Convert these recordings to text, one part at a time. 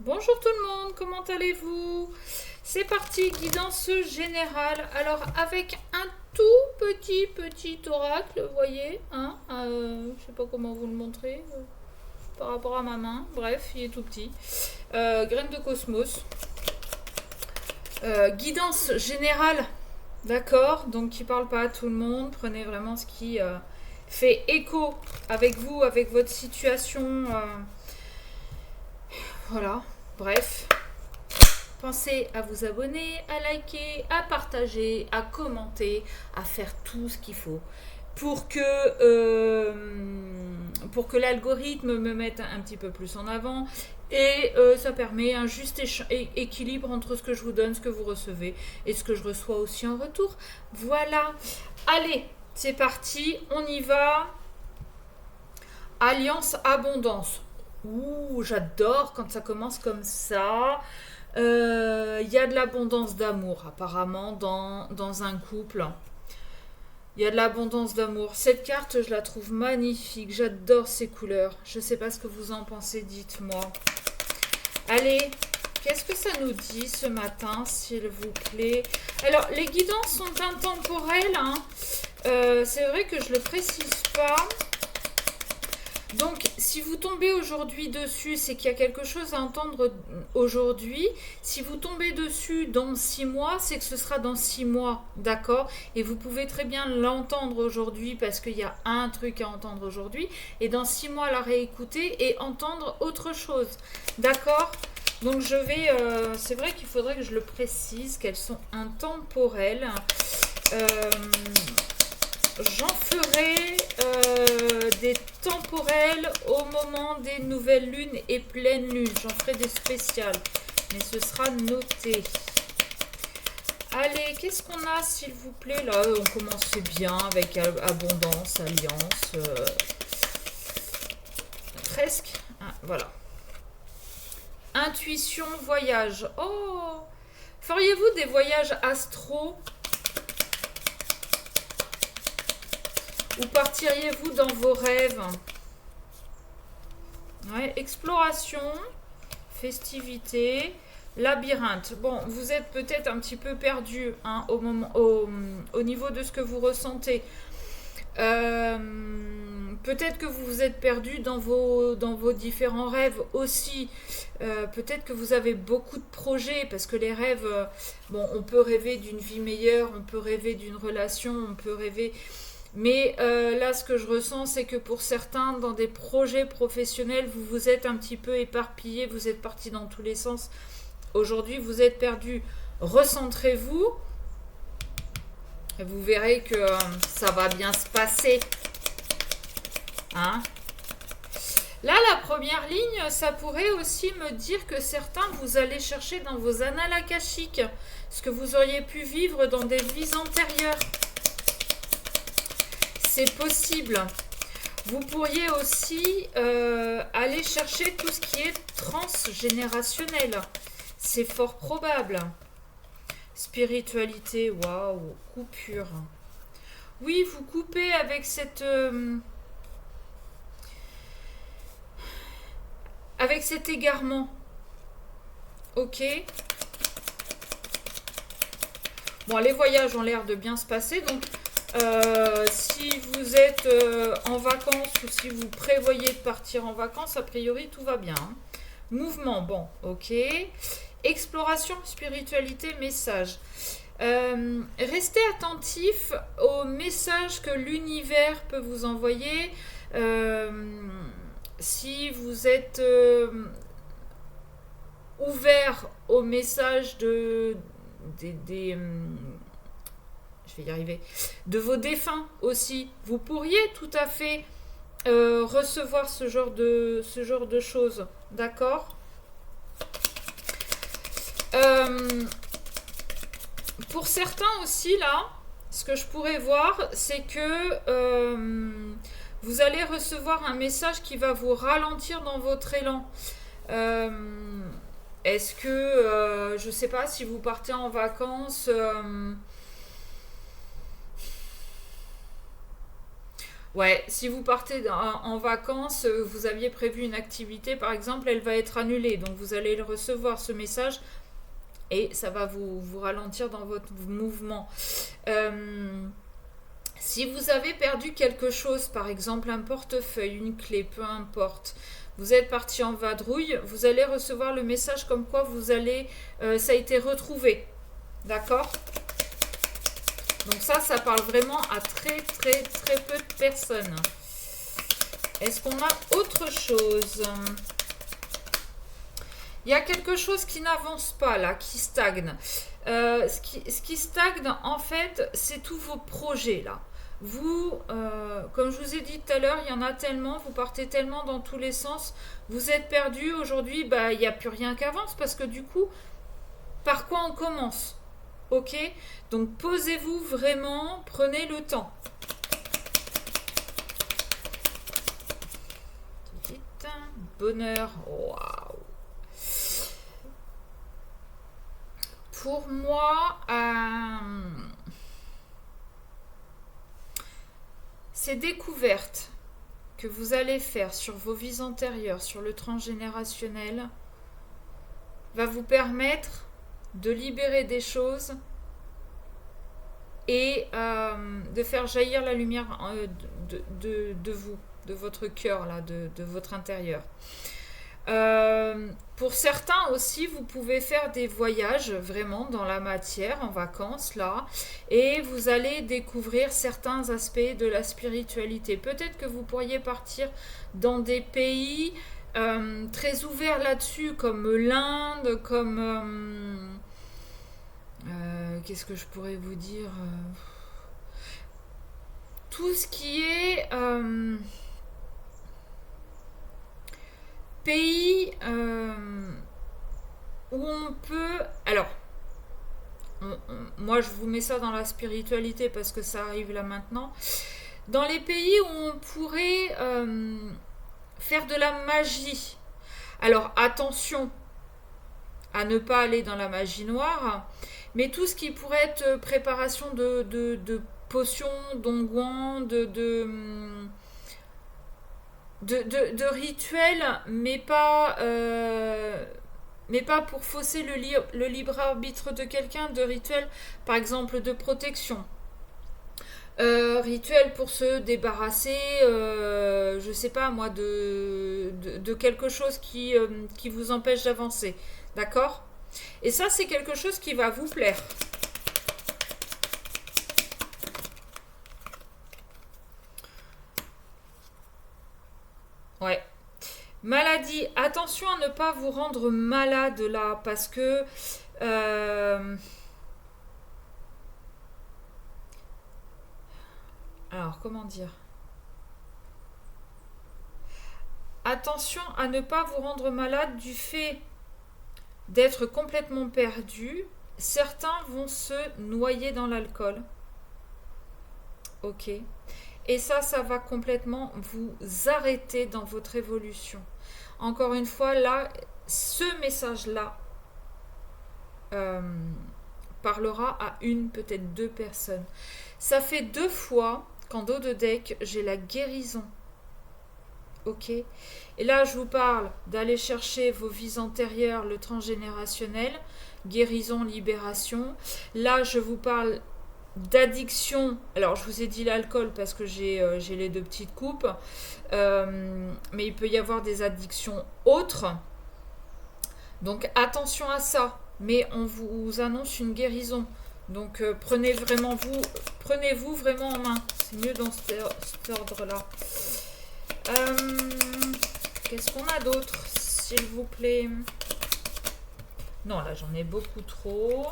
Bonjour tout le monde, comment allez-vous? C'est parti, guidance générale. Alors avec un tout petit oracle, vous voyez, hein, je sais pas comment vous le montrer par rapport à ma main. Bref, il est tout petit. Graine de cosmos. Guidance générale, d'accord. Donc qui parle pas à tout le monde. Prenez vraiment ce qui fait écho avec vous, avec votre situation. Voilà. Bref. Pensez à vous abonner, à liker, à partager, à commenter, à faire tout ce qu'il faut pour que, l'algorithme me mette un petit peu plus en avant. Et ça permet un juste équilibre entre ce que je vous donne, ce que vous recevez et ce que je reçois aussi en retour. Voilà. Allez, c'est parti, on y va. Alliance Abondance. Ouh, j'adore quand ça commence comme ça. Y a de l'abondance d'amour, apparemment, dans un couple. Il y a de l'abondance d'amour. Cette carte, je la trouve magnifique. J'adore ces couleurs. Je ne sais pas ce que vous en pensez, dites-moi. Allez, qu'est-ce que ça nous dit ce matin, s'il vous plaît? Alors, les guidances sont intemporelles. Hein. C'est vrai que je ne le précise pas. Donc, si vous tombez aujourd'hui dessus, c'est qu'il y a quelque chose à entendre aujourd'hui. Si vous tombez dessus dans 6 mois, c'est que ce sera dans 6 mois, d'accord? Et vous pouvez très bien l'entendre aujourd'hui parce qu'il y a un truc à entendre aujourd'hui. Et dans 6 mois, la réécouter et entendre autre chose, d'accord? Donc, je vais... c'est vrai qu'il faudrait que je le précise, qu'elles sont intemporelles. J'en ferai des temporels au moment des nouvelles lunes et pleines lunes. J'en ferai des spéciales, mais ce sera noté. Allez, qu'est-ce qu'on a, s'il vous plaît? Là, on commence bien avec abondance, alliance. Presque. Ah, voilà. Intuition, voyage. Oh! Feriez-vous des voyages astro? Ou partiriez-vous dans vos rêves? Ouais, exploration, festivité, labyrinthe. Bon, vous êtes peut-être un petit peu perdu hein, au niveau de ce que vous ressentez. Peut-être que vous vous êtes perdu dans vos différents rêves aussi. Peut-être que vous avez beaucoup de projets parce que les rêves, bon, on peut rêver d'une vie meilleure, on peut rêver d'une relation, on peut rêver. Mais là, ce que je ressens, c'est que pour certains, dans des projets professionnels, vous vous êtes un petit peu éparpillé, vous êtes parti dans tous les sens. Aujourd'hui, vous êtes perdu. Recentrez-vous. Et vous verrez que ça va bien se passer. Hein? Là, la première ligne, ça pourrait aussi me dire que certains, vous allez chercher dans vos annales akashiques ce que vous auriez pu vivre dans des vies antérieures. C'est possible. Vous pourriez aussi aller chercher tout ce qui est transgénérationnel. C'est fort probable. Spiritualité, waouh, coupure. Oui, vous coupez avec cet égarement. Ok. Bon, les voyages ont l'air de bien se passer, donc si vous êtes en vacances ou si vous prévoyez de partir en vacances, a priori tout va bien. Hein. Mouvement, bon, ok. Exploration, spiritualité, message. Restez attentif aux messages que l'univers peut vous envoyer. Si vous êtes ouvert aux messages je vais y arriver, de vos défunts aussi. Vous pourriez tout à fait recevoir ce genre de choses. D'accord. Pour certains aussi, là, ce que je pourrais voir, c'est que vous allez recevoir un message qui va vous ralentir dans votre élan. Est-ce que, je ne sais pas, si vous partez en vacances... Ouais, si vous partez en vacances, vous aviez prévu une activité, par exemple, elle va être annulée. Donc vous allez recevoir ce message et ça va vous ralentir dans votre mouvement. Euh, Si vous avez perdu quelque chose, par exemple un portefeuille, une clé, peu importe, vous êtes parti en vadrouille, vous allez recevoir le message comme quoi ça a été retrouvé. D'accord? Donc ça parle vraiment à très très très peu de personnes. Est-ce qu'on a autre chose? Il y a quelque chose qui n'avance pas là, qui stagne. Ce qui stagne, en fait, c'est tous vos projets là. Vous, comme je vous ai dit tout à l'heure, il y en a tellement, vous partez tellement dans tous les sens, vous êtes perdu. Aujourd'hui, bah, il n'y a plus rien qui avance parce que du coup, par quoi on commence? Ok? Donc posez-vous vraiment, prenez le temps. Bonheur, waouh! Pour moi, ces découvertes que vous allez faire sur vos vies antérieures, sur le transgénérationnel, va vous permettre de libérer des choses et de faire jaillir la lumière de vous, de votre cœur, là, de votre intérieur. Pour certains aussi, vous pouvez faire des voyages vraiment dans la matière, en vacances, là, et vous allez découvrir certains aspects de la spiritualité. Peut-être que vous pourriez partir dans des pays très ouverts là-dessus, comme l'Inde, comme... qu'est-ce que je pourrais vous dire tout ce qui est... pays où on peut... Alors, moi je vous mets ça dans la spiritualité parce que ça arrive là maintenant. Dans les pays où on pourrait faire de la magie. Alors attention à ne pas aller dans la magie noire, mais tout ce qui pourrait être préparation de potions, d'onguents, de rituels, mais pas pour fausser le libre arbitre de quelqu'un, de rituels, par exemple, de protection. Rituel pour se débarrasser, je sais pas moi, de quelque chose qui vous empêche d'avancer. D'accord? Et ça, c'est quelque chose qui va vous plaire. Ouais. Maladie, attention à ne pas vous rendre malade là, parce que alors comment dire? Attention à ne pas vous rendre malade du fait d'être complètement perdu. Certains vont se noyer dans l'alcool. Ok. Et ça va complètement vous arrêter dans votre évolution. Encore une fois, là, ce message-là parlera à une, peut-être deux personnes. Ça fait 2 fois qu'en dos de deck, j'ai la guérison. Ok. Et là, je vous parle d'aller chercher vos vies antérieures, le transgénérationnel, guérison, libération. Là, je vous parle d'addiction. Alors, je vous ai dit l'alcool parce que j'ai les 2 petites coupes. Mais il peut y avoir des addictions autres. Donc, attention à ça. Mais on vous annonce une guérison. Donc, prenez-vous vraiment en main. C'est mieux dans cet ordre-là. Qu'est-ce qu'on a d'autre, s'il vous plaît? Non, là, j'en ai beaucoup trop.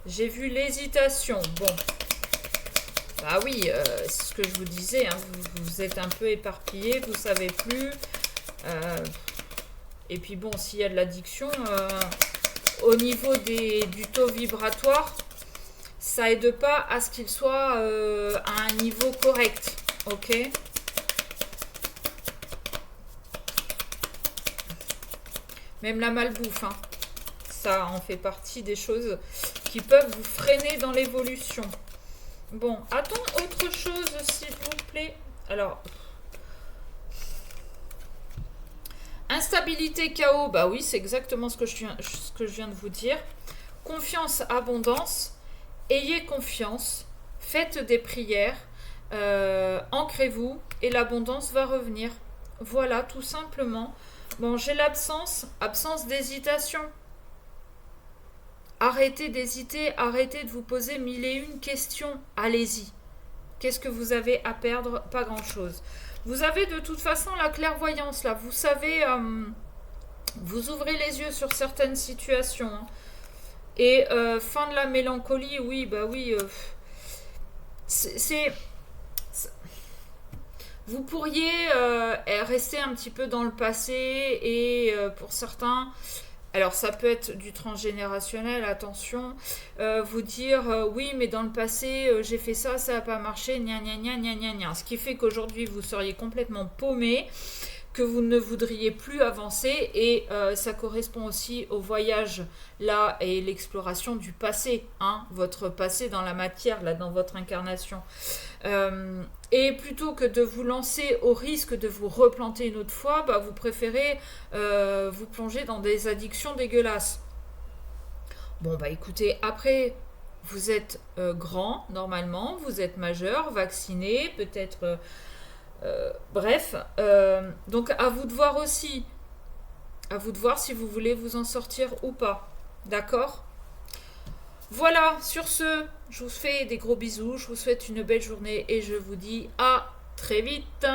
J'ai vu l'hésitation. Bon. Bah oui, c'est ce que je vous disais. Hein, vous êtes un peu éparpillé, vous savez plus. Et puis bon, s'il y a de l'addiction, au niveau du taux vibratoire, ça aide pas à ce qu'il soit à un niveau correct. Ok? Même la malbouffe, hein. Ça en fait partie des choses qui peuvent vous freiner dans l'évolution. Bon, attends, autre chose, s'il vous plaît. Alors, instabilité, chaos, bah oui, c'est exactement ce que je viens de vous dire. Confiance, abondance, ayez confiance, faites des prières, ancrez-vous et l'abondance va revenir. Voilà, tout simplement. Bon, j'ai l'absence, absence d'hésitation. Arrêtez d'hésiter, arrêtez de vous poser mille et une questions. Allez-y. Qu'est-ce que vous avez à perdre? Pas grand-chose. Vous avez de toute façon la clairvoyance là. Vous savez, vous ouvrez les yeux sur certaines situations. Hein. Et fin de la mélancolie, oui, bah oui. C'est vous pourriez rester un petit peu dans le passé et pour certains, alors ça peut être du transgénérationnel, attention, vous dire oui mais dans le passé j'ai fait ça, ça n'a pas marché, gna gna gna gna gna gna. Ce qui fait qu'aujourd'hui vous seriez complètement paumé, que vous ne voudriez plus avancer et ça correspond aussi au voyage là et l'exploration du passé, hein, votre passé dans la matière, là dans votre incarnation. Et plutôt que de vous lancer au risque de vous replanter une autre fois, bah, vous préférez vous plonger dans des addictions dégueulasses. Bon bah écoutez, après vous êtes grand normalement, vous êtes majeur, vacciné, peut-être bref, donc à vous de voir aussi, à vous de voir si vous voulez vous en sortir ou pas. D'accord? Voilà, sur ce, je vous fais des gros bisous, je vous souhaite une belle journée et je vous dis à très vite.